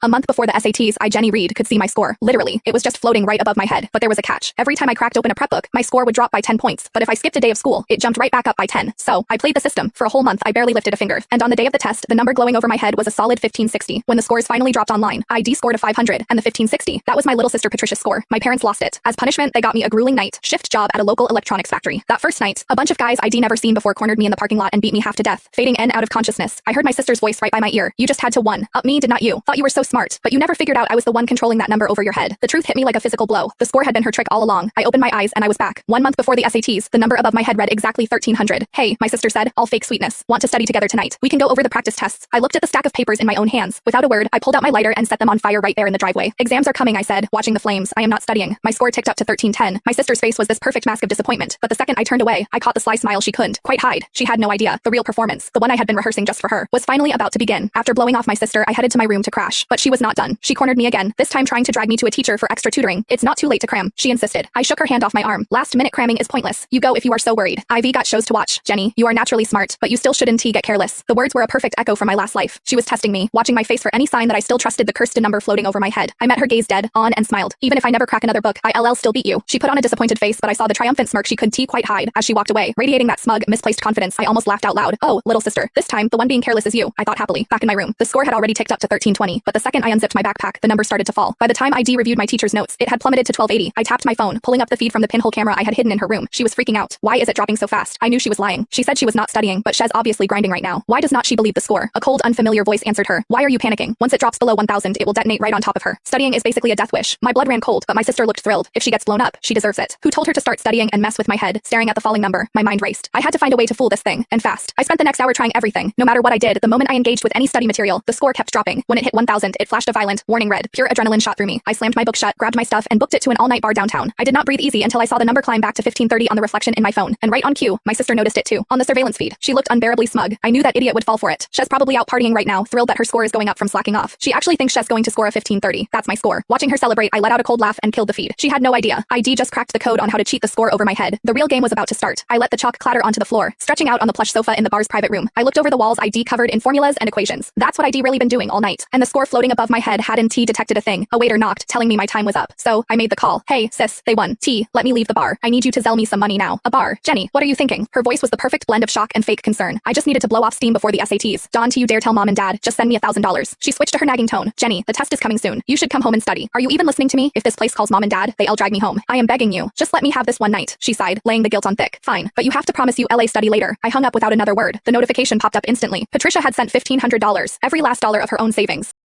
A month before the SATs, Jenny Reed, could see my score. Literally, it was just floating right above my head. But there was a catch. Every time I cracked open a prep book, my score would drop by 10 points. But if I skipped a day of school, it jumped right back up by 10. So I played the system. For a whole month, I barely lifted a finger. And on the day of the test, the number glowing over my head was a solid 1560. When the scores finally dropped online, ID scored a 500, and the 1560. That was my little sister Patricia's score. My parents lost it. As punishment, they got me a grueling night shift job at a local electronics factory. That first night, a bunch of guys I'd never seen before cornered me in the parking lot and beat me half to death. Fading in out of consciousness, I heard my sister's voice right by my ear. You just had to one up me, did not you? Thought you were so smart, but you never figured out I was the one controlling that number over your head. The truth hit me like a physical blow. The score had been her trick all along. I opened my eyes and I was back. 1 month before the SATs, the number above my head read exactly 1300. Hey, my sister said, all fake sweetness. Want to study together tonight? We can go over the practice tests. I looked at the stack of papers in my own hands. Without a word, I pulled out my lighter and set them on fire right there in the driveway. Exams are coming, I said, watching the flames. I am not studying. My score ticked up to 1310. My sister's face was this perfect mask of disappointment, but the second I turned away, I caught the sly smile she couldn't quite hide. She had no idea. The real performance, the one I had been rehearsing just for her, was finally about to begin. After blowing off my sister, I headed to my room to crash. But she was not done. She cornered me again, this time trying to drag me to a teacher for extra tutoring. It's not too late to cram, she insisted. I shook her hand off my arm. Last minute cramming is pointless. You go if you are so worried. Ivy got shows to watch. Jenny, you are naturally smart, but you still shouldn't get careless. The words were a perfect echo from my last life. She was testing me, watching my face for any sign that I still trusted the cursed number floating over my head. I met her gaze dead on and smiled. Even if I never crack another book, I'll still beat you. She put on a disappointed face, but I saw the triumphant smirk she couldn't quite hide as she walked away, radiating that smug, misplaced confidence. I almost laughed out loud. Oh, little sister, this time the one being careless is you, I thought happily. Back in my room, the score had already ticked up to 1320, but the second I unzipped my backpack, the number started to fall. By the time ID reviewed my teacher's notes, it had plummeted to 1280. I tapped my phone, pulling up the feed from the pinhole camera I had hidden in her room. She was freaking out. Why is it dropping so fast? I knew she was lying. She said she was not studying, but Shez obviously grinding right now. Why does not she believe the score? A cold, unfamiliar voice answered her. Why are you panicking? Once it drops below 1000, it will detonate right on top of her. Studying is basically a death wish. My blood ran cold, but my sister looked thrilled. If she gets blown up, she deserves it. Who told her to start studying and mess with my head? Staring at the falling number, my mind raced. I had to find a way to fool this thing, and fast. I spent the next hour trying everything. No matter what I did, the moment I engaged with any study material, the score kept dropping. When it hit 1000, it flashed a violent, warning red. Pure adrenaline shot through me. I slammed my book shut, grabbed my stuff, and booked it to an all-night bar downtown. I did not breathe easy until I saw the number climb back to 1530 on the reflection in my phone. And right on cue, my sister noticed it too. On the surveillance feed, she looked unbearably smug. I knew that idiot would fall for it. Shez probably out partying right now, thrilled that her score is going up from slacking off. She actually thinks Shez going to score a 1530. That's my score. Watching her celebrate, I let out a cold laugh and killed the feed. She had no idea. ID just cracked the code on how to cheat the score over my head. The real game was about to start. I let the chalk clatter onto the floor, stretching out on the plush sofa in the bar's private room. I looked over the walls, ID covered in formulas and equations. That's what ID really been doing all night. And the score floating above my head hadn't detected a thing. A waiter knocked, telling me my time was up. So I made the call. Hey, sis, they won. Let me leave the bar. I need you to sell me some money now. A bar. Jenny, what are you thinking? Her voice was the perfect blend of shock and fake concern. I just needed to blow off steam before the SATs. Don't you dare tell mom and dad. Just send me $1,000. She switched to her nagging tone. Jenny, the test is coming soon. You should come home and study. Are you even listening to me? If this place calls mom and dad, they'll drag me home. I am begging you. Just let me have this one night. She sighed, laying the guilt on thick. Fine, but you have to promise you LA study later. I hung up without another word. The notification popped up instantly. Patricia had sent $1,500, every last dollar of her own savings.